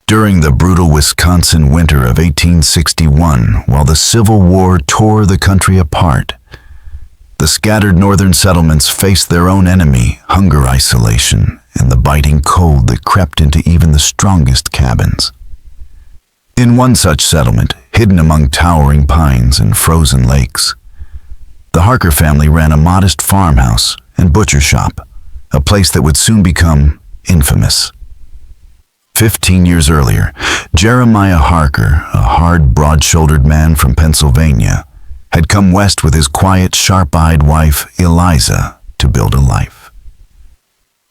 During the brutal Wisconsin winter of 1861, while the Civil War tore the country apart, the scattered northern settlements faced their own enemy, hunger, isolation, and the biting cold that crept into even the strongest cabins. In one such settlement, hidden among towering pines and frozen lakes, the Harker family ran a modest farmhouse and butcher shop, a place that would soon become infamous. 15 years earlier, Jeremiah Harker, a hard, broad-shouldered man from Pennsylvania, had come west with his quiet, sharp-eyed wife, Eliza, to build a life.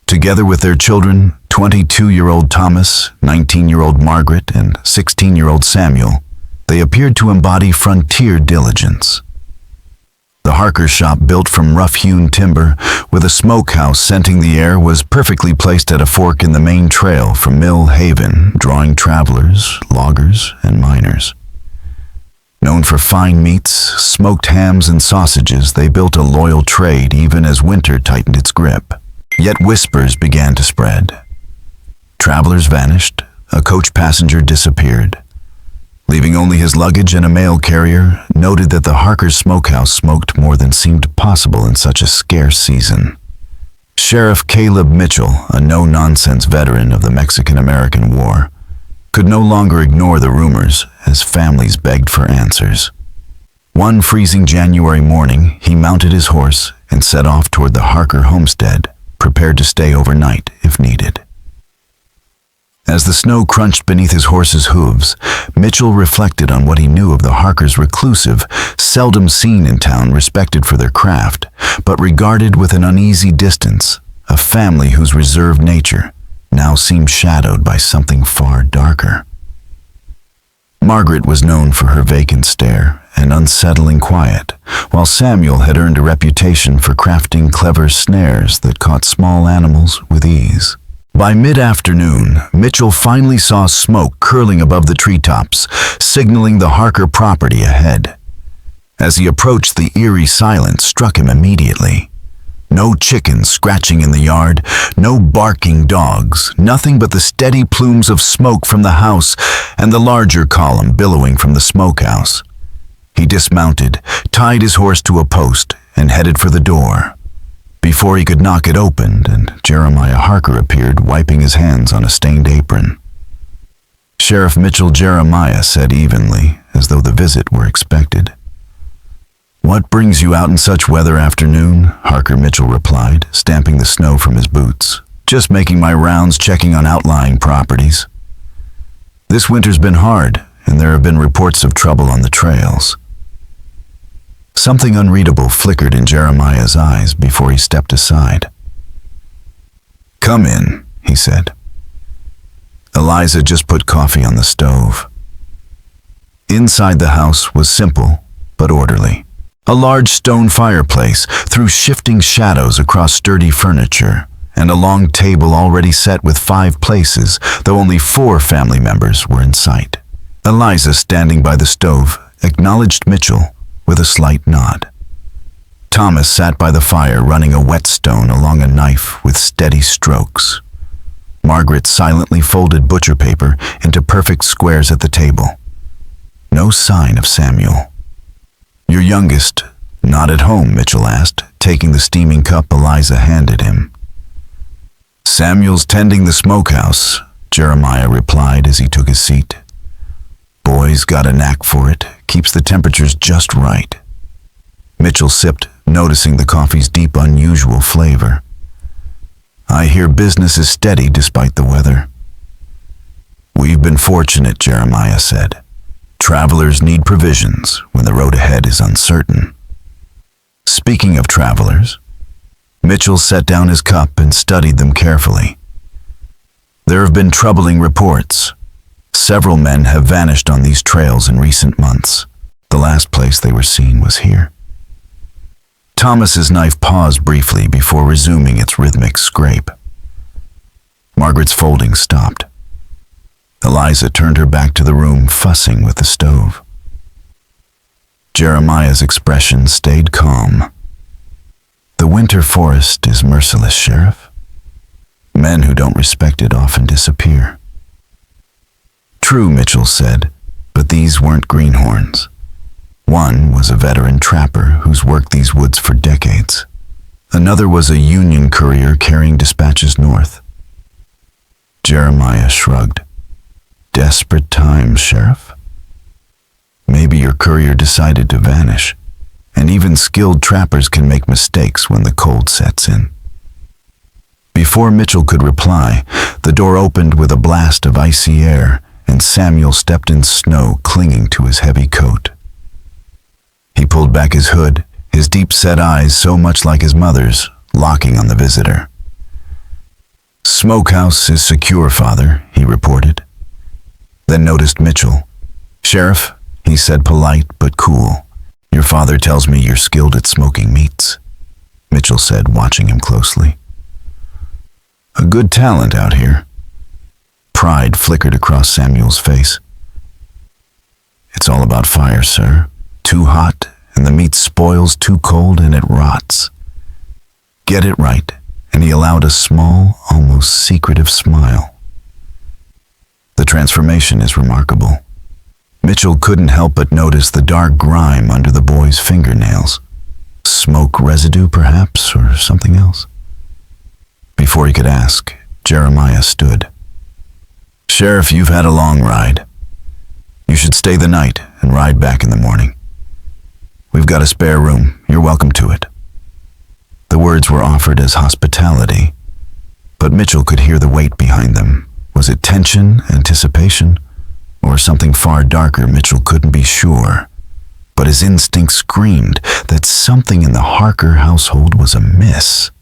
Together with their children, 22-year-old Thomas, 19-year-old Margaret, and 16-year-old Samuel, they appeared to embody frontier diligence. The Harker shop, built from rough-hewn timber, with a smokehouse scenting the air, was perfectly placed at a fork in the main trail from Mill Haven, drawing travelers, loggers, and miners. Known for fine meats, smoked hams, and sausages, they built a loyal trade even as winter tightened its grip. Yet whispers began to spread. Travelers vanished, a coach passenger disappeared. Leaving only his luggage and a mail carrier, noted that the Harker smokehouse smoked more than seemed possible in such a scarce season. Sheriff Caleb Mitchell, a no-nonsense veteran of the Mexican-American War, could no longer ignore the rumors as families begged for answers. One freezing January morning, he mounted his horse and set off toward the Harker homestead, prepared to stay overnight if needed. As the snow crunched beneath his horse's hooves, Mitchell reflected on what he knew of the Harkers' reclusive, seldom seen in town, respected for their craft, but regarded with an uneasy distance, a family whose reserved nature now seemed shadowed by something far darker. Margaret was known for her vacant stare and unsettling quiet, while Samuel had earned a reputation for crafting clever snares that caught small animals with ease. By mid-afternoon, Mitchell finally saw smoke curling above the treetops, signaling the Harker property ahead. As he approached, the eerie silence struck him immediately. No chickens scratching in the yard, no barking dogs, nothing but the steady plumes of smoke from the house and the larger column billowing from the smokehouse. He dismounted, tied his horse to a post, and headed for the door. Before he could knock, it opened, and Jeremiah Harker appeared, wiping his hands on a stained apron. Sheriff Mitchell, Jeremiah said evenly, as though the visit were expected. "What brings you out in such weather afternoon?" Harker Mitchell replied, stamping the snow from his boots. "Just making my rounds, checking on outlying properties. This winter's been hard, and there have been reports of trouble on the trails." Something unreadable flickered in Jeremiah's eyes before he stepped aside. "Come in," he said. Eliza just put coffee on the stove. Inside the house was simple but orderly. A large stone fireplace threw shifting shadows across sturdy furniture, and a long table already set with 5 places, though only 4 family members were in sight. Eliza, standing by the stove, acknowledged Mitchell with a slight nod. Thomas sat by the fire, running a whetstone along a knife with steady strokes. Margaret silently folded butcher paper into perfect squares at the table. No sign of Samuel. "Your youngest, not at home?" Mitchell asked, taking the steaming cup Eliza handed him. "Samuel's tending the smokehouse," Jeremiah replied as he took his seat. "Boy's got a knack for it, keeps the temperatures just right." Mitchell sipped, noticing the coffee's deep, unusual flavor. "I hear business is steady despite the weather." "We've been fortunate," Jeremiah said. "Travelers need provisions when the road ahead is uncertain." Speaking of travelers, Mitchell set down his cup and studied them carefully. "There have been troubling reports. Several men have vanished on these trails in recent months. The last place they were seen was here." Thomas's knife paused briefly before resuming its rhythmic scrape. Margaret's folding stopped. Eliza turned her back to the room, fussing with the stove. Jeremiah's expression stayed calm. "The winter forest is merciless, Sheriff. Men who don't respect it often disappear." True, Mitchell said, but these weren't greenhorns. One was a veteran trapper who's worked these woods for decades. Another was a Union courier carrying dispatches north. Jeremiah shrugged. Desperate times, Sheriff. Maybe your courier decided to vanish, and even skilled trappers can make mistakes when the cold sets in. Before Mitchell could reply, the door opened with a blast of icy air, and Samuel stepped in snow clinging to his heavy coat. He pulled back his hood, his deep-set eyes so much like his mother's, locking on the visitor. "Smokehouse is secure, Father," he reported. Then noticed Mitchell. "Sheriff," he said, polite but cool, "your father tells me you're skilled at smoking meats," Mitchell said, watching him closely. "A good talent out here." Pride flickered across Samuel's face. "It's all about fire, sir. Too hot, and the meat spoils; too cold, and it rots. Get it right," and he allowed a small, almost secretive smile. "The transformation is remarkable." Mitchell couldn't help but notice the dark grime under the boy's fingernails. Smoke residue, perhaps, or something else? Before he could ask, Jeremiah stood. "Sheriff, you've had a long ride. You should stay the night and ride back in the morning. We've got a spare room. You're welcome to it." The words were offered as hospitality, but Mitchell could hear the weight behind them. Was it tension, anticipation, or something far darker? Mitchell couldn't be sure, but his instinct screamed that something in the Harker household was amiss.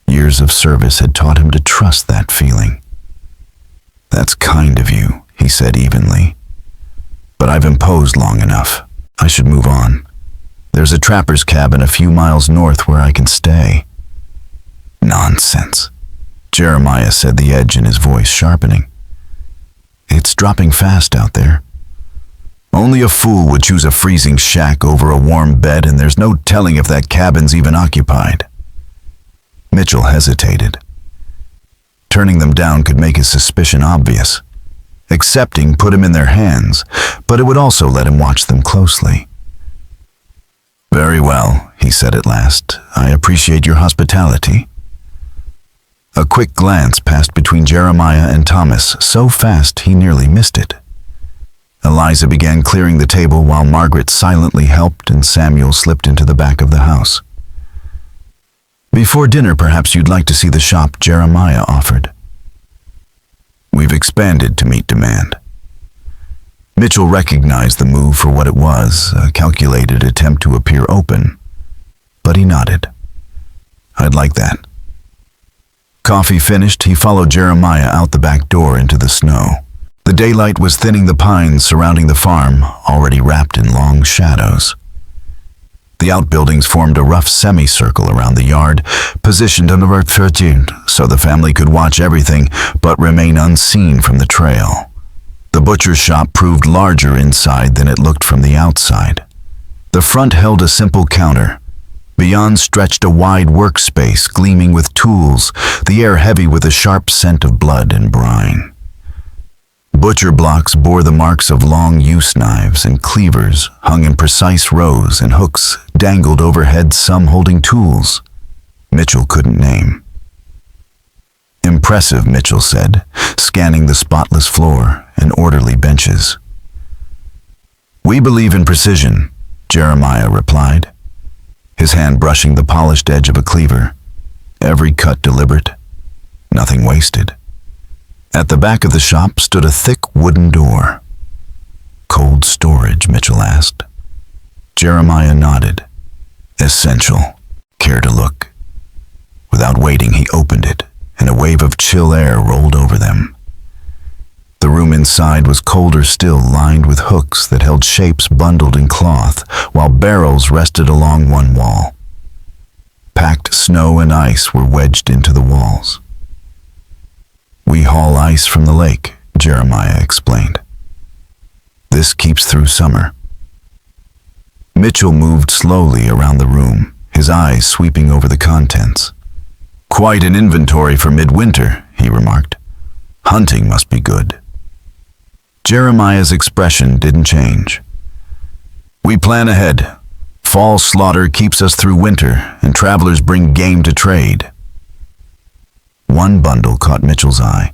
Years of service had taught him to trust that feeling. "That's kind of you," he said evenly. "But I've imposed long enough. I should move on. There's a trapper's cabin a few miles north where I can stay." "Nonsense," Jeremiah said, the edge in his voice sharpening. "It's dropping fast out there. Only a fool would choose a freezing shack over a warm bed, and there's no telling if that cabin's even occupied." Mitchell hesitated. Turning them down could make his suspicion obvious. Accepting put him in their hands, but it would also let him watch them closely. "Very well," he said at last. "I appreciate your hospitality." A quick glance passed between Jeremiah and Thomas, so fast he nearly missed it. Eliza began clearing the table while Margaret silently helped and Samuel slipped into the back of the house. "Before dinner, perhaps you'd like to see the shop," Jeremiah offered. "We've expanded to meet demand." Mitchell recognized the move for what it was, a calculated attempt to appear open, but he nodded. "I'd like that." Coffee finished, he followed Jeremiah out the back door into the snow. The daylight was thinning the pines surrounding the farm, already wrapped in long shadows. The outbuildings formed a rough semicircle around the yard, positioned under a curtain so the family could watch everything but remain unseen from the trail. The butcher's shop proved larger inside than it looked from the outside. The front held a simple counter. Beyond stretched a wide workspace gleaming with tools, the air heavy with a sharp scent of blood and brine. Butcher blocks bore the marks of long use knives, and cleavers hung in precise rows, and hooks dangled overhead, some holding tools Mitchell couldn't name. "Impressive," Mitchell said, scanning the spotless floor and orderly benches. "We believe in precision," Jeremiah replied, his hand brushing the polished edge of a cleaver. Every cut deliberate, nothing wasted. At the back of the shop stood a thick wooden door. "Cold storage?" Mitchell asked. Jeremiah nodded. "Essential. Care to look?" Without waiting, he opened it, and a wave of chill air rolled over them. The room inside was colder still, lined with hooks that held shapes bundled in cloth, while barrels rested along one wall. Packed snow and ice were wedged into the walls. "We haul ice from the lake," Jeremiah explained. "This keeps through summer." Mitchell moved slowly around the room, his eyes sweeping over the contents. "Quite an inventory for midwinter," he remarked. "Hunting must be good." Jeremiah's expression didn't change. "We plan ahead. Fall slaughter keeps us through winter, and travelers bring game to trade." One bundle caught Mitchell's eye.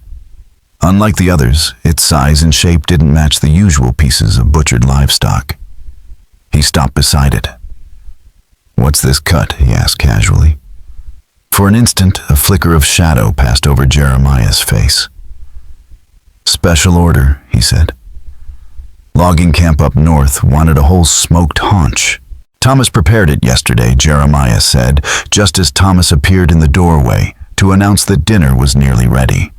Unlike the others, its size and shape didn't match the usual pieces of butchered livestock. He stopped beside it. "What's this cut?" he asked casually. For an instant, a flicker of shadow passed over Jeremiah's face. "Special order," he said. "Logging camp up north wanted a whole smoked haunch. Thomas prepared it yesterday," Jeremiah said, just as Thomas appeared in the doorway to announce that dinner was nearly ready.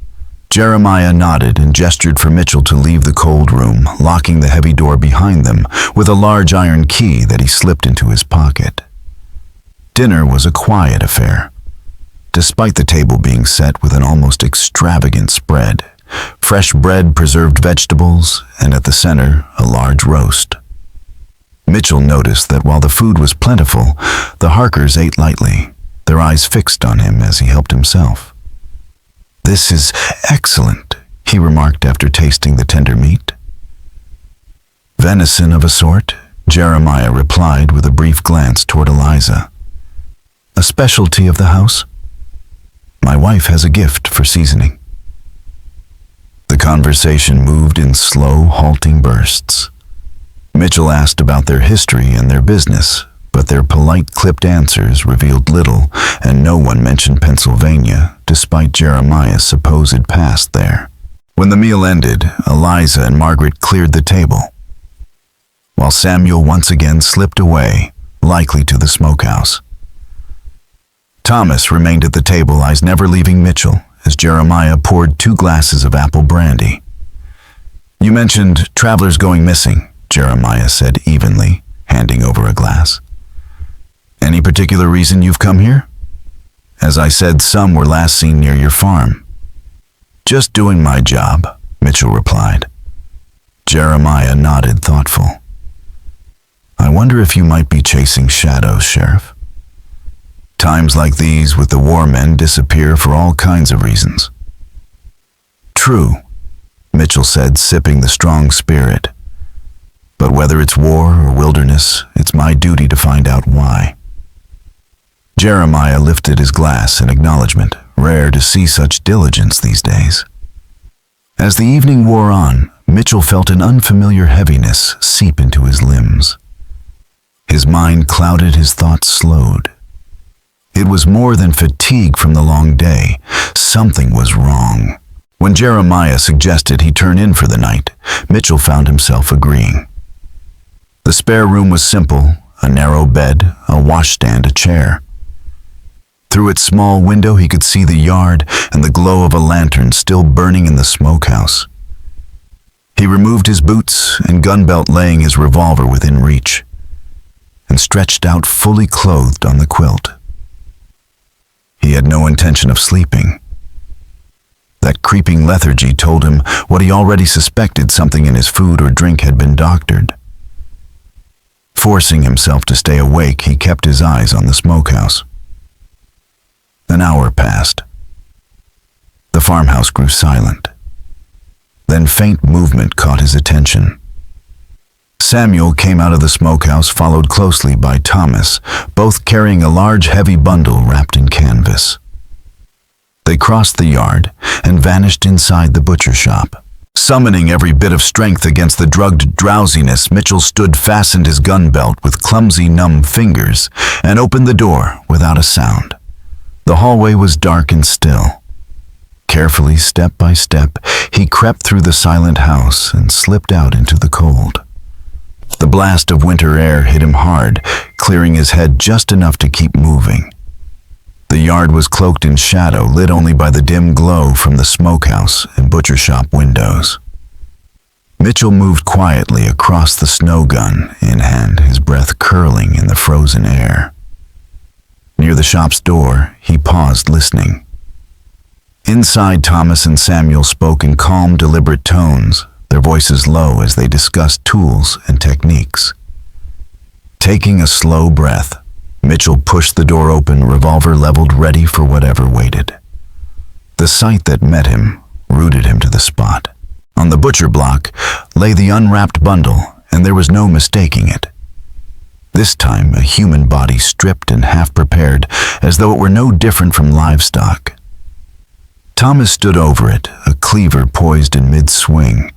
Jeremiah nodded and gestured for Mitchell to leave the cold room, locking the heavy door behind them with a large iron key that he slipped into his pocket. Dinner was a quiet affair, despite the table being set with an almost extravagant spread. Fresh bread, preserved vegetables, and at the center, a large roast. Mitchell noticed that while the food was plentiful, the Harkers ate lightly, their eyes fixed on him as he helped himself. "This is excellent," he remarked after tasting the tender meat. "Venison of a sort," Jeremiah replied with a brief glance toward Eliza. "A specialty of the house? My wife has a gift for seasoning." The conversation moved in slow, halting bursts. Mitchell asked about their history and their business, but their polite, clipped answers revealed little, and no one mentioned Pennsylvania, despite Jeremiah's supposed past there. When the meal ended, Eliza and Margaret cleared the table, while Samuel once again slipped away, likely to the smokehouse. Thomas remained at the table, eyes never leaving Mitchell, as Jeremiah poured 2 glasses of apple brandy. "You mentioned travelers going missing," Jeremiah said evenly, handing over a glass. "Any particular reason you've come here?" "As I said, some were last seen near your farm." "Just doing my job," Mitchell replied. Jeremiah nodded, thoughtful. "I wonder if you might be chasing shadows, Sheriff. Times like these with the war men disappear for all kinds of reasons." "True," Mitchell said, sipping the strong spirit. "But whether it's war or wilderness, it's my duty to find out why." Jeremiah lifted his glass in acknowledgement, rare to see such diligence these days. As the evening wore on, Mitchell felt an unfamiliar heaviness seep into his limbs. His mind clouded, his thoughts slowed. It was more than fatigue from the long day. Something was wrong. When Jeremiah suggested he turn in for the night, Mitchell found himself agreeing. The spare room was simple, a narrow bed, a washstand, a chair. Through its small window he could see the yard and the glow of a lantern still burning in the smokehouse. He removed his boots and gun belt, laying his revolver within reach, and stretched out fully clothed on the quilt. He had no intention of sleeping. That creeping lethargy told him what he already suspected: something in his food or drink had been doctored. Forcing himself to stay awake, he kept his eyes on the smokehouse. An hour passed. The farmhouse grew silent. Then faint movement caught his attention. Samuel came out of the smokehouse, followed closely by Thomas, both carrying a large, heavy bundle wrapped in canvas. They crossed the yard and vanished inside the butcher shop. Summoning every bit of strength against the drugged drowsiness, Mitchell fastened his gun belt with clumsy, numb fingers and opened the door without a sound. The hallway was dark and still. Carefully, step by step, he crept through the silent house and slipped out into the cold. The blast of winter air hit him hard, clearing his head just enough to keep moving. The yard was cloaked in shadow, lit only by the dim glow from the smokehouse and butcher shop windows. Mitchell moved quietly across the snow, gun in hand, his breath curling in the frozen air. Near the shop's door, he paused, listening. Inside, Thomas and Samuel spoke in calm, deliberate tones, their voices low as they discussed tools and techniques. Taking a slow breath, Mitchell pushed the door open, revolver leveled, ready for whatever waited. The sight that met him rooted him to the spot. On the butcher block lay the unwrapped bundle, and there was no mistaking it. This time, a human body stripped and half-prepared, as though it were no different from livestock. Thomas stood over it, a cleaver poised in mid-swing,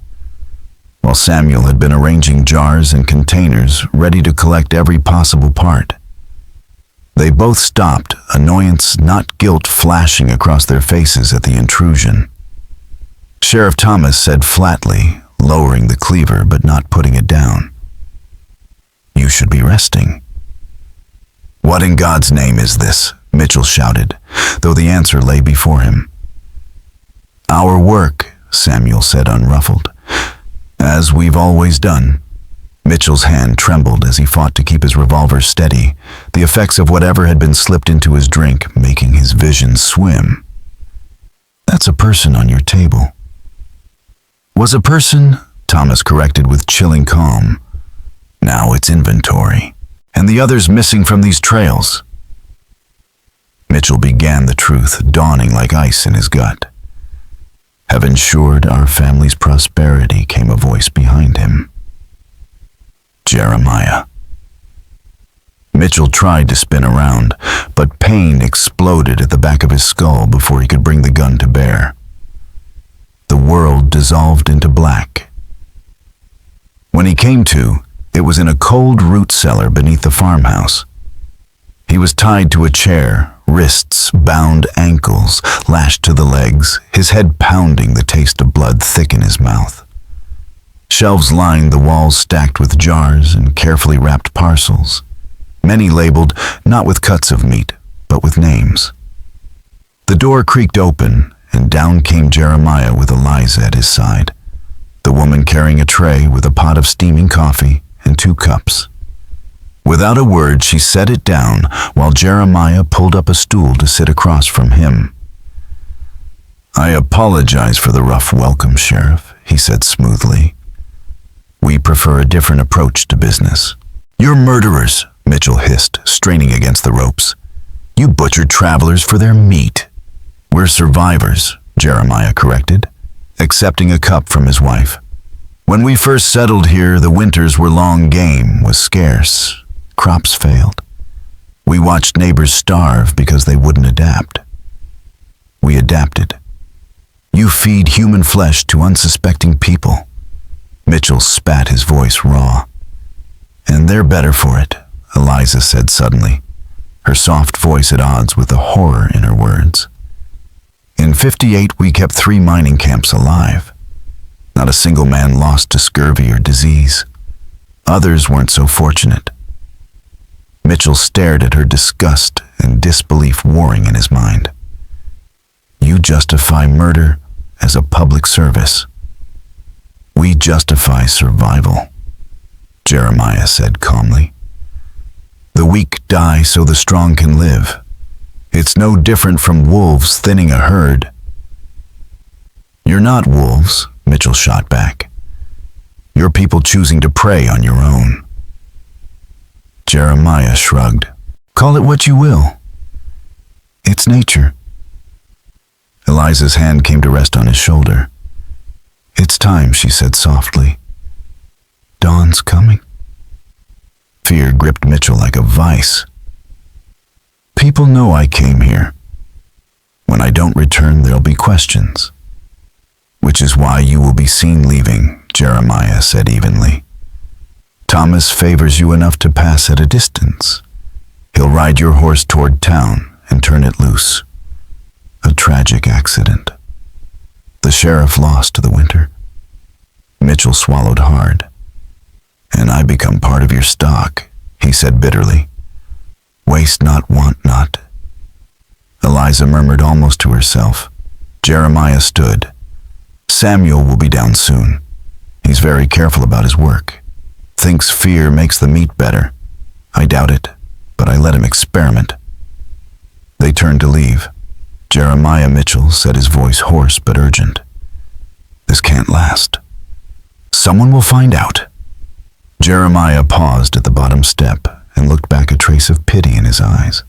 while Samuel had been arranging jars and containers ready to collect every possible part. They both stopped, annoyance, not guilt, flashing across their faces at the intrusion. Sheriff Thomas said flatly, lowering the cleaver but not putting it down, "You should be resting." "What in God's name is this?" Mitchell shouted, though the answer lay before him. "Our work," Samuel said unruffled, "as we've always done." Mitchell's hand trembled as he fought to keep his revolver steady, the effects of whatever had been slipped into his drink making his vision swim. "That's a person on your table." "Was a person," Thomas corrected with chilling calm. "Now it's inventory. And the others missing from these trails." Mitchell began the truth, dawning like ice in his gut. "Have ensured our family's prosperity," came a voice behind him. Jeremiah. Mitchell tried to spin around, but pain exploded at the back of his skull before he could bring the gun to bear. The world dissolved into black. When he came to, it was in a cold root cellar beneath the farmhouse. He was tied to a chair, wrists bound, ankles lashed to the legs, his head pounding, the taste of blood thick in his mouth. Shelves lined the walls stacked with jars and carefully wrapped parcels, many labeled not with cuts of meat, but with names. The door creaked open, and down came Jeremiah with Eliza at his side, the woman carrying a tray with a pot of steaming coffee and 2 cups. Without a word, she set it down while Jeremiah pulled up a stool to sit across from him. "I apologize for the rough welcome, Sheriff," he said smoothly. "We prefer a different approach to business." "You're murderers," Mitchell hissed, straining against the ropes. "You butchered travelers for their meat." "We're survivors," Jeremiah corrected, accepting a cup from his wife. "When we first settled here, the winters were long, game was scarce, crops failed. We watched neighbors starve because they wouldn't adapt. We adapted. You feed human flesh to unsuspecting people." Mitchell spat, his voice raw. "And they're better for it," Eliza said suddenly, her soft voice at odds with the horror in her words. "In '58, we kept 3 mining camps alive. Not a single man lost to scurvy or disease. Others weren't so fortunate." Mitchell stared at her, disgust and disbelief warring in his mind. "You justify murder as a public service. We justify survival," Jeremiah said calmly. "The weak die so the strong can live. It's no different from wolves thinning a herd." "You're not wolves," Mitchell shot back. "You're people choosing to prey on your own." Jeremiah shrugged. "Call it what you will. It's nature." Eliza's hand came to rest on his shoulder. "It's time," she said softly. "Dawn's coming." Fear gripped Mitchell like a vice. "People know I came here. When I don't return, there'll be questions. Which is why you will be seen leaving," Jeremiah said evenly. "Thomas favors you enough to pass at a distance. He'll ride your horse toward town and turn it loose. A tragic accident. The sheriff lost the winter." Mitchell swallowed hard. "And I become part of your stock," he said bitterly. "Waste not, want not." Eliza murmured almost to herself. Jeremiah stood. "Samuel will be down soon. He's very careful about his work. Thinks fear makes the meat better. I doubt it, but I let him experiment." They turned to leave. Jeremiah Mitchell said, his voice hoarse but urgent. "This can't last. Someone will find out." Jeremiah paused at the bottom step and looked back, a trace of pity in his eyes.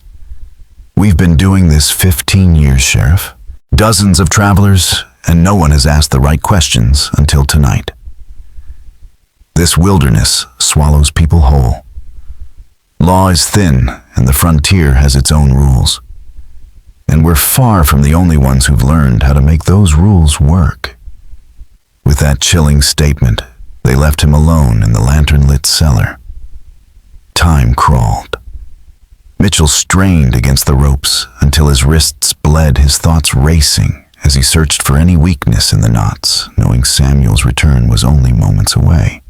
"We've been doing this 15 years, Sheriff. Dozens of travelers and no one has asked the right questions until tonight. This wilderness swallows people whole. Law is thin, and the frontier has its own rules. And we're far from the only ones who've learned how to make those rules work. With that chilling statement, they left him alone in the lantern-lit cellar. Time crawled. Mitchell strained against the ropes until his wrists bled, his thoughts racing as he searched for any weakness in the knots, knowing Samuel's return was only moments away.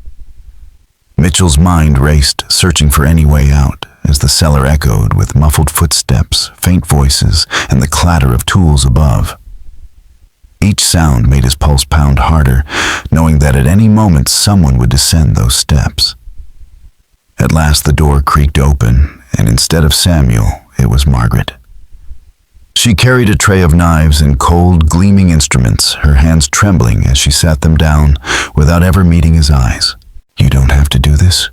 Mitchell's mind raced, searching for any way out, as the cellar echoed with muffled footsteps, faint voices, and the clatter of tools above. Each sound made his pulse pound harder, knowing that at any moment someone would descend those steps. At last the door creaked open, and instead of Samuel, it was Margaret. She carried a tray of knives and cold, gleaming instruments, her hands trembling as she sat them down without ever meeting his eyes. "You don't have to do this,"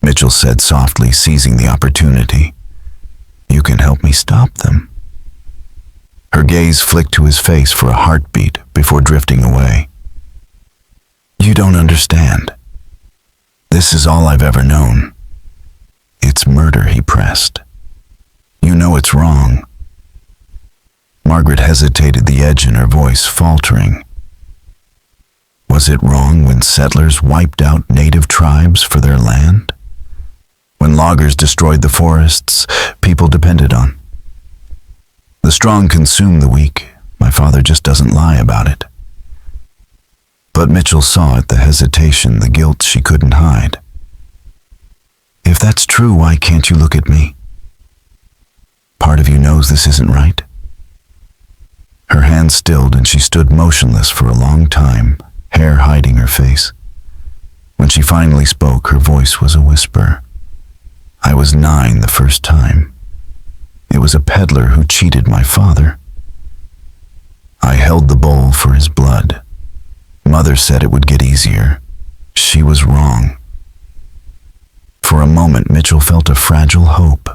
Mitchell said softly, seizing the opportunity. "You can help me stop them." Her gaze flicked to his face for a heartbeat before drifting away. "You don't understand. This is all I've ever known. It's murder," he pressed. "You know it's wrong." Margaret hesitated, the edge in her voice faltering. Was it wrong when settlers wiped out native tribes for their land? When loggers destroyed the forests people depended on? The strong consume the weak. My father just doesn't lie about it. But Mitchell saw it, the hesitation, the guilt she couldn't hide. "If that's true, why can't you look at me? Part of you knows this isn't right." Her hand stilled and she stood motionless for a long time, hair hiding her face. When she finally spoke, her voice was a whisper. "I was 9 the first time. It was a peddler who cheated my father. I held the bowl for his blood. Mother said it would get easier. She was wrong." For a moment, Mitchell felt a fragile hope.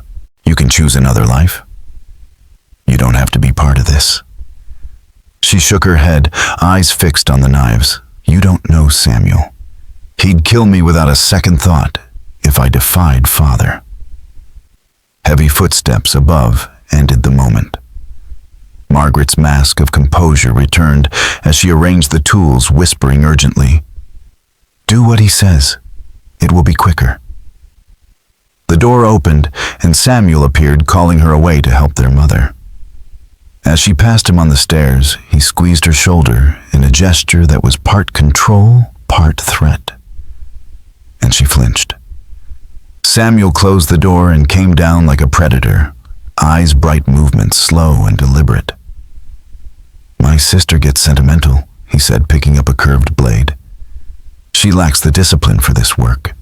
"You can choose another life. You don't have to be part of this." She shook her head, eyes fixed on the knives. "You don't know Samuel. He'd kill me without a second thought if I defied father." Heavy footsteps above ended the moment. Margaret's mask of composure returned as she arranged the tools, whispering urgently, "Do what he says. It will be quicker." The door opened and Samuel appeared, calling her away to help their mother. As she passed him on the stairs, he squeezed her shoulder in a gesture that was part control, part threat. And she flinched. Samuel closed the door and came down like a predator, eyes bright, movements slow and deliberate. "My sister gets sentimental," he said, picking up a curved blade. "She lacks the discipline for this work."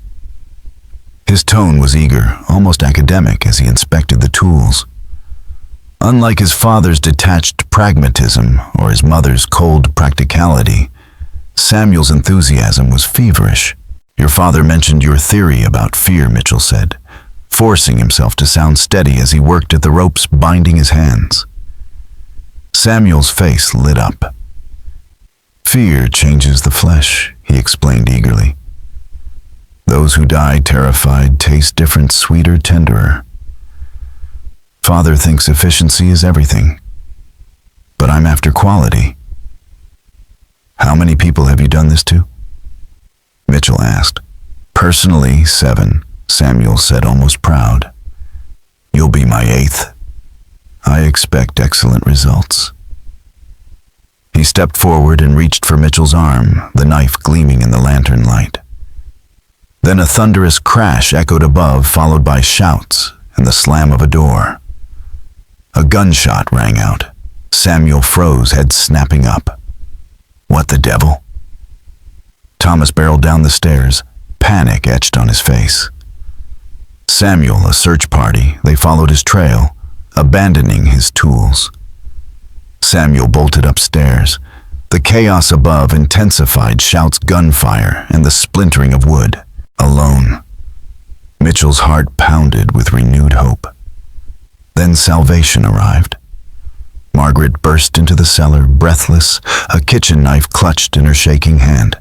His tone was eager, almost academic, as he inspected the tools. Unlike his father's detached pragmatism or his mother's cold practicality, Samuel's enthusiasm was feverish. "Your father mentioned your theory about fear," Mitchell said, forcing himself to sound steady as he worked at the ropes binding his hands. Samuel's face lit up. "Fear changes the flesh," he explained eagerly. "Those who die terrified taste different, sweeter, tenderer. Father thinks efficiency is everything, but I'm after quality." "How many people have you done this to?" Mitchell asked. "Personally, 7, Samuel said, almost proud. "You'll be my 8th. I expect excellent results." He stepped forward and reached for Mitchell's arm, the knife gleaming in the lantern light. Then a thunderous crash echoed above, followed by shouts and the slam of a door. A gunshot rang out. Samuel froze, head snapping up. "What the devil?" Thomas barreled down the stairs, panic etched on his face. Samuel, a search party, they followed his trail, abandoning his tools. Samuel bolted upstairs. The chaos above intensified, shouts, gunfire, and the splintering of wood. Alone. Mitchell's heart pounded with renewed hope. Then salvation arrived. Margaret burst into the cellar, breathless, a kitchen knife clutched in her shaking hand.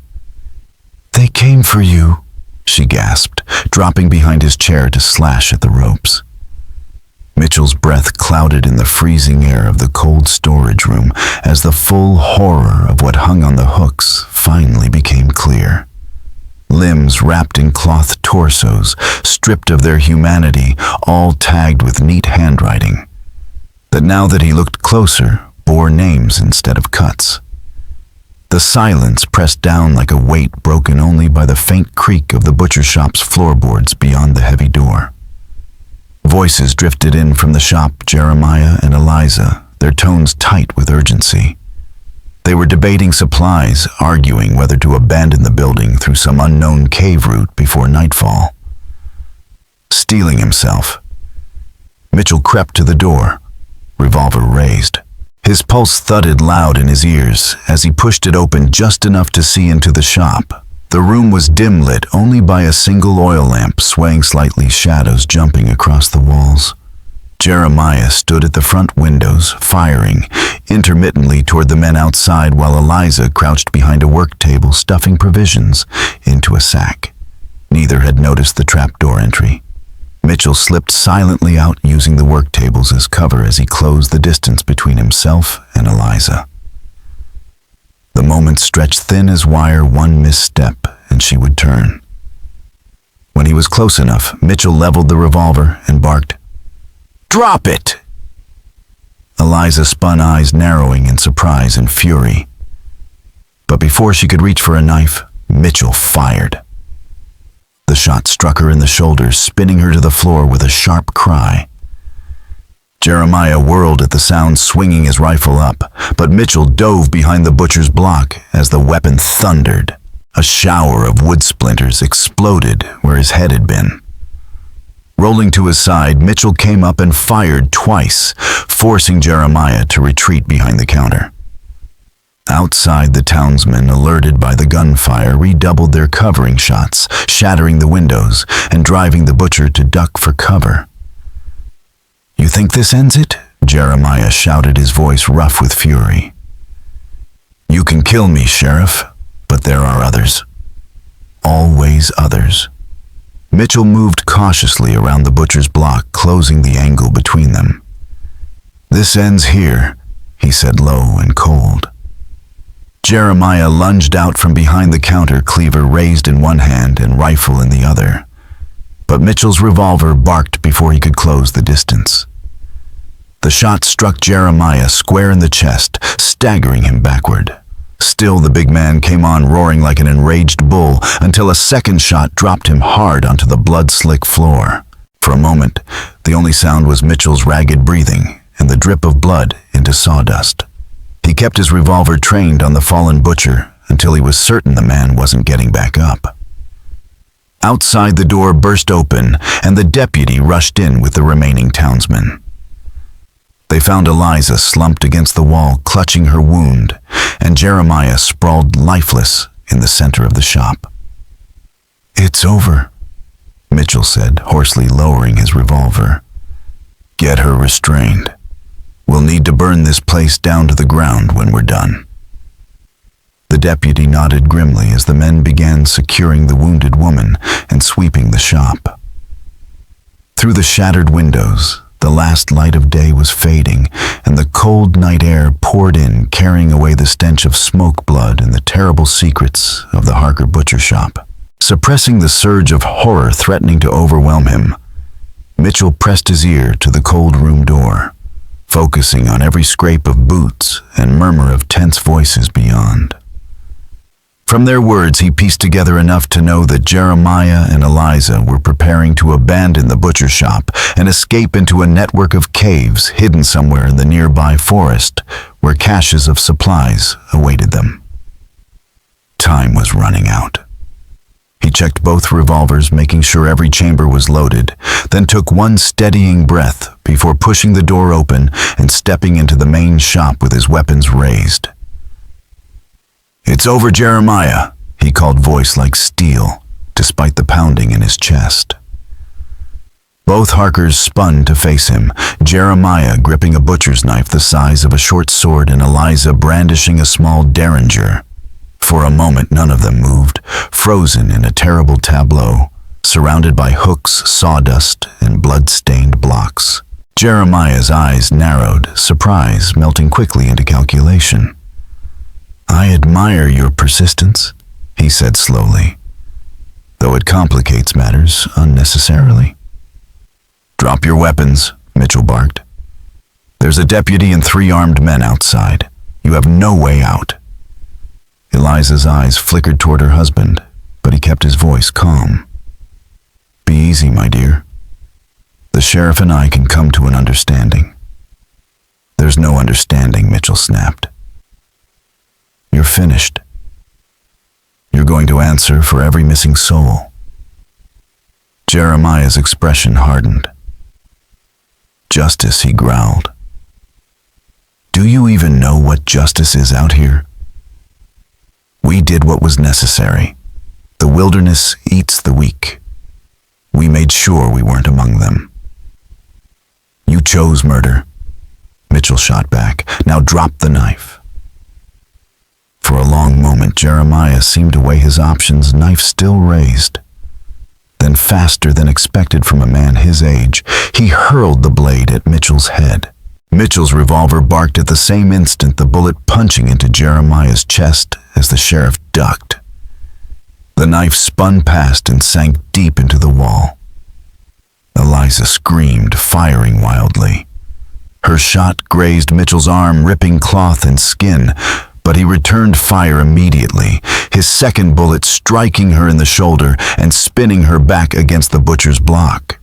"They came for you," she gasped, dropping behind his chair to slash at the ropes. Mitchell's breath clouded in the freezing air of the cold storage room as the full horror of what hung on the hooks finally became clear. Limbs wrapped in cloth torsos, stripped of their humanity, all tagged with neat handwriting, that now that he looked closer, bore names instead of cuts. The silence pressed down like a weight broken only by the faint creak of the butcher shop's floorboards beyond the heavy door. Voices drifted in from the shop, Jeremiah and Eliza, their tones tight with urgency. They were debating supplies, arguing whether to abandon the building through some unknown cave route before nightfall. Steeling himself, Mitchell crept to the door, revolver raised. His pulse thudded loud in his ears as he pushed it open just enough to see into the shop. The room was dim lit only by a single oil lamp swaying slightly, shadows jumping across the walls. Jeremiah stood at the front windows, firing intermittently toward the men outside while Eliza crouched behind a work table stuffing provisions into a sack. Neither had noticed the trapdoor entry. Mitchell slipped silently out using the work tables as cover as he closed the distance between himself and Eliza. The moments stretched thin as wire, one misstep and she would turn. When he was close enough, Mitchell leveled the revolver and barked, "Drop it!" Eliza spun, eyes narrowing in surprise and fury. But before she could reach for a knife, Mitchell fired. The shot struck her in the shoulder, spinning her to the floor with a sharp cry. Jeremiah whirled at the sound, swinging his rifle up, but Mitchell dove behind the butcher's block as the weapon thundered. A shower of wood splinters exploded where his head had been. Rolling to his side, Mitchell came up and fired twice, forcing Jeremiah to retreat behind the counter. Outside, the townsmen, alerted by the gunfire, redoubled their covering shots, shattering the windows and driving the butcher to duck for cover. "You think this ends it?" Jeremiah shouted, his voice rough with fury. "You can kill me, Sheriff, but there are others. Always others." Mitchell moved cautiously around the butcher's block, closing the angle between them. "This ends here," he said low and cold. Jeremiah lunged out from behind the counter, cleaver raised in one hand and rifle in the other. But Mitchell's revolver barked before he could close the distance. The shot struck Jeremiah square in the chest, staggering him backward. Still, the big man came on, roaring like an enraged bull, until a second shot dropped him hard onto the blood-slick floor. For a moment, the only sound was Mitchell's ragged breathing and the drip of blood into sawdust. He kept his revolver trained on the fallen butcher until he was certain the man wasn't getting back up. Outside, the door burst open, and the deputy rushed in with the remaining townsmen. They found Eliza slumped against the wall, clutching her wound, and Jeremiah sprawled lifeless in the center of the shop. "It's over," Mitchell said, hoarsely, lowering his revolver. "Get her restrained. We'll need to burn this place down to the ground when we're done." The deputy nodded grimly as the men began securing the wounded woman and sweeping the shop. Through the shattered windows, the last light of day was fading, and the cold night air poured in, carrying away the stench of smoke, blood, and the terrible secrets of the Harker butcher shop. Suppressing the surge of horror threatening to overwhelm him, Mitchell pressed his ear to the cold room door, focusing on every scrape of boots and murmur of tense voices beyond. From their words, he pieced together enough to know that Jeremiah and Eliza were preparing to abandon the butcher shop and escape into a network of caves hidden somewhere in the nearby forest, where caches of supplies awaited them. Time was running out. He checked both revolvers, making sure every chamber was loaded, then took one steadying breath before pushing the door open and stepping into the main shop with his weapons raised. "It's over, Jeremiah," he called, voice like steel, despite the pounding in his chest. Both Harkers spun to face him, Jeremiah gripping a butcher's knife the size of a short sword and Eliza brandishing a small derringer. For a moment none of them moved, frozen in a terrible tableau, surrounded by hooks, sawdust, and blood-stained blocks. Jeremiah's eyes narrowed, surprise melting quickly into calculation. "I admire your persistence," he said slowly, "though it complicates matters unnecessarily." "Drop your weapons," Mitchell barked. "There's a deputy and 3 armed men outside. You have no way out." Eliza's eyes flickered toward her husband, but he kept his voice calm. "Be easy, my dear. The sheriff and I can come to an understanding." "There's no understanding," Mitchell snapped. "You're finished. You're going to answer for every missing soul." Jeremiah's expression hardened. "Justice," he growled. "Do you even know what justice is out here? We did what was necessary. The wilderness eats the weak. We made sure we weren't among them." "You chose murder," Mitchell shot back. "Now drop the knife." For a long moment, Jeremiah seemed to weigh his options, knife still raised. Then, faster than expected from a man his age, he hurled the blade at Mitchell's head. Mitchell's revolver barked at the same instant, the bullet punching into Jeremiah's chest as the sheriff ducked. The knife spun past and sank deep into the wall. Eliza screamed, firing wildly. Her shot grazed Mitchell's arm, ripping cloth and skin, but he returned fire immediately, his second bullet striking her in the shoulder and spinning her back against the butcher's block.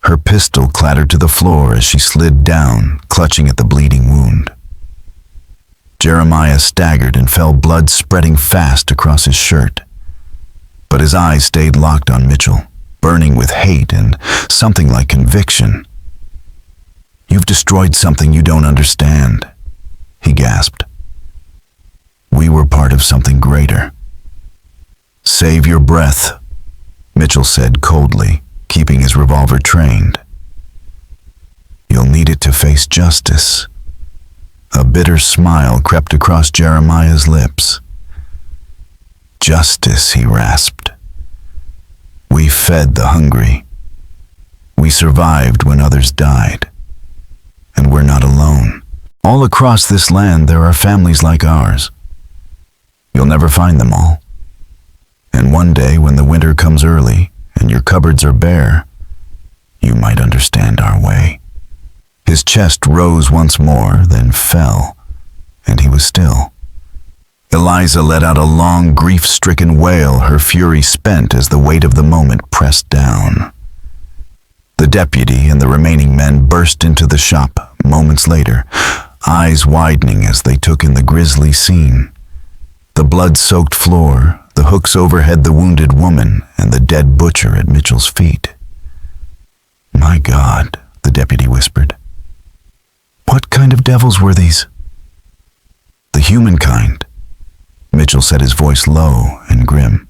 Her pistol clattered to the floor as she slid down, clutching at the bleeding wound. Jeremiah staggered and fell, blood spreading fast across his shirt. But his eyes stayed locked on Mitchell, burning with hate and something like conviction. "You've destroyed something you don't understand," he gasped. "We were part of something greater." "Save your breath," Mitchell said coldly, keeping his revolver trained. "You'll need it to face justice." A bitter smile crept across Jeremiah's lips. "Justice," he rasped. "We fed the hungry. We survived when others died. And we're not alone. All across this land there are families like ours. You'll never find them all. And one day when the winter comes early and your cupboards are bare, you might understand our way." His chest rose once more, then fell, and he was still. Eliza let out a long, grief-stricken wail, her fury spent as the weight of the moment pressed down. The deputy and the remaining men burst into the shop moments later, eyes widening as they took in the grisly scene. The blood-soaked floor, the hooks overhead, the wounded woman, and the dead butcher at Mitchell's feet. "My God," the deputy whispered. "What kind of devils were these?" "The human kind," Mitchell said, his voice low and grim.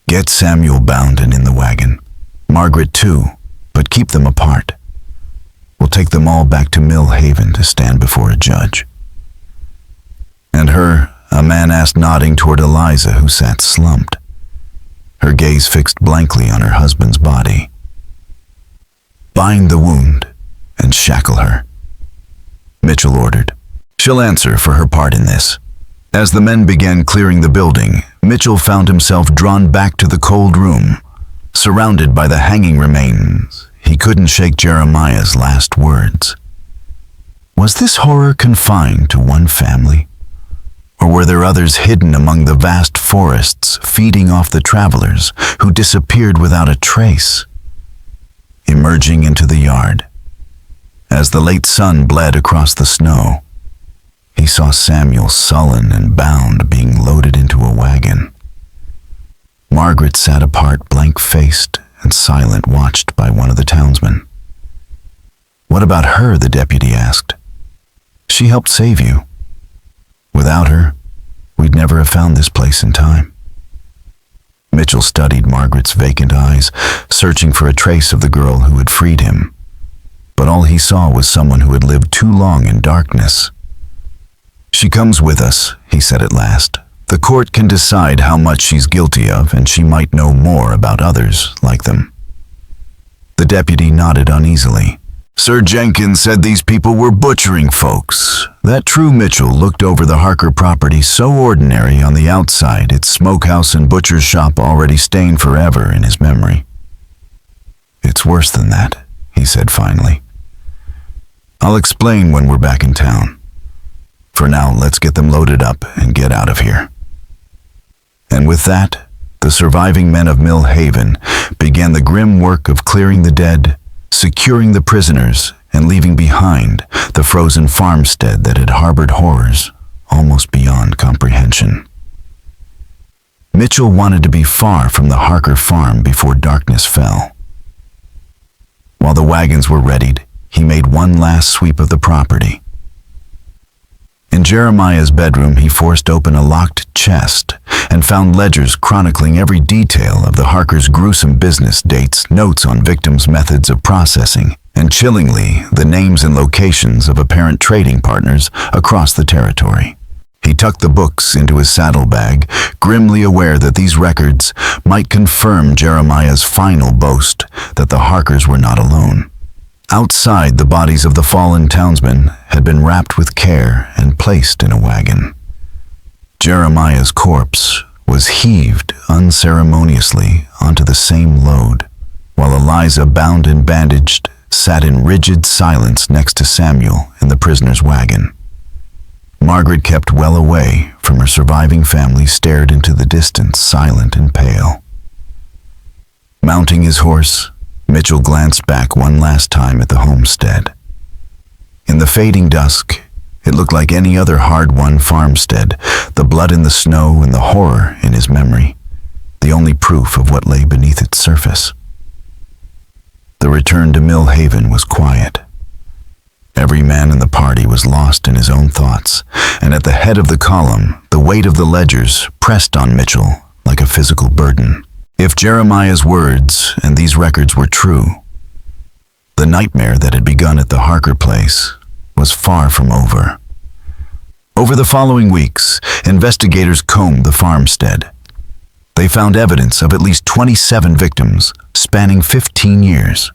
"Get Samuel bound and in the wagon. Margaret too, but keep them apart. We'll take them all back to Mill Haven to stand before a judge." "And her?" a man asked, nodding toward Eliza, who sat slumped, her gaze fixed blankly on her husband's body. "Bind the wound and shackle her," Mitchell ordered. "She'll answer for her part in this." As the men began clearing the building, Mitchell found himself drawn back to the cold room, surrounded by the hanging remains. He couldn't shake Jeremiah's last words. Was this horror confined to one family? Or were there others hidden among the vast forests, feeding off the travelers who disappeared without a trace? Emerging into the yard, as the late sun bled across the snow, he saw Samuel, sullen and bound, being loaded into a wagon. Margaret sat apart, blank-faced and silent, watched by one of the townsmen. "What about her?" the deputy asked. "She helped save you. Without her, we'd never have found this place in time." Mitchell Mitchell studied Margaret's vacant eyes, searching for a trace of the girl who had freed him. But all he saw was someone who had lived too long in darkness. "She comes with us," he said at last. "The court can decide how much she's guilty of, and she might know more about others like them." The deputy nodded uneasily. "Sir Jenkins said these people were butchering folks. That true?" Mitchell looked over the Harker property, so ordinary on the outside, its smokehouse and butcher's shop already stained forever in his memory. "It's worse than that," he said finally. "I'll explain when we're back in town. For now, let's get them loaded up and get out of here." And with that, the surviving men of Mill Haven began the grim work of clearing the dead, securing the prisoners, and leaving behind the frozen farmstead that had harbored horrors almost beyond comprehension. Mitchell wanted to be far from the Harker farm before darkness fell. While the wagons were readied, he made one last sweep of the property. In Jeremiah's bedroom, he forced open a locked chest and found ledgers chronicling every detail of the Harkers' gruesome business, dates, notes on victims' methods of processing, and chillingly, the names and locations of apparent trading partners across the territory. He tucked the books into his saddlebag, grimly aware that these records might confirm Jeremiah's final boast that the Harkers were not alone. Outside, the bodies of the fallen townsmen had been wrapped with care and placed in a wagon. Jeremiah's corpse was heaved unceremoniously onto the same load, while Eliza, bound and bandaged, sat in rigid silence next to Samuel in the prisoner's wagon. Margaret, kept well away from her surviving family, stared into the distance, silent and pale. Mounting his horse, Mitchell glanced back one last time at the homestead. In the fading dusk, it looked like any other hard-won farmstead, the blood in the snow and the horror in his memory, the only proof of what lay beneath its surface. The return to Mill Haven was quiet. Every man in the party was lost in his own thoughts, and at the head of the column, the weight of the ledgers pressed on Mitchell like a physical burden. If Jeremiah's words and these records were true, the nightmare that had begun at the Harker place was far from over. Over the following weeks, investigators combed the farmstead. They found evidence of at least 27 victims, spanning 15 years.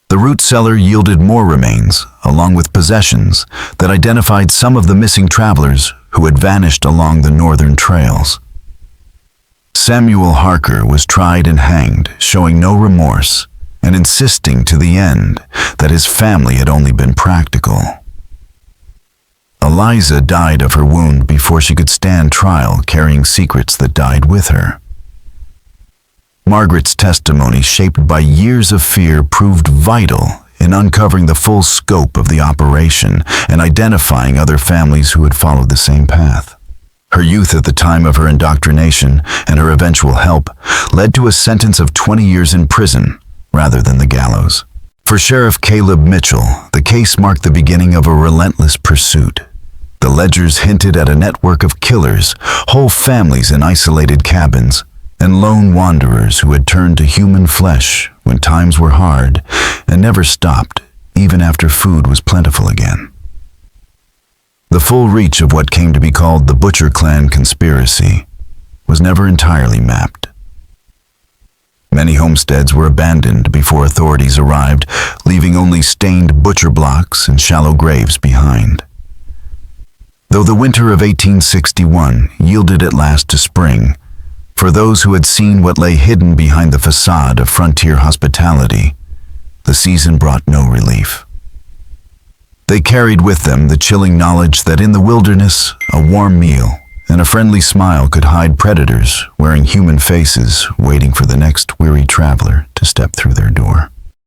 The root cellar yielded more remains, along with possessions that identified some of the missing travelers who had vanished along the northern trails. Samuel Harker was tried and hanged, showing no remorse and insisting to the end that his family had only been practical. Eliza died of her wound before she could stand trial, carrying secrets that died with her. Margaret's testimony, shaped by years of fear, proved vital in uncovering the full scope of the operation and identifying other families who had followed the same path. Her youth at the time of her indoctrination and her eventual help led to a sentence of 20 years in prison rather than the gallows. For Sheriff Caleb Mitchell, the case marked the beginning of a relentless pursuit. The ledgers hinted at a network of killers, whole families in isolated cabins, and lone wanderers who had turned to human flesh when times were hard and never stopped, even after food was plentiful again. The full reach of what came to be called the Butcher Clan conspiracy was never entirely mapped. Many homesteads were abandoned before authorities arrived, leaving only stained butcher blocks and shallow graves behind. Though the winter of 1861 yielded at last to spring, for those who had seen what lay hidden behind the facade of frontier hospitality, the season brought no relief. They carried with them the chilling knowledge that in the wilderness, a warm meal and a friendly smile could hide predators wearing human faces, waiting for the next weary traveler to step through their door.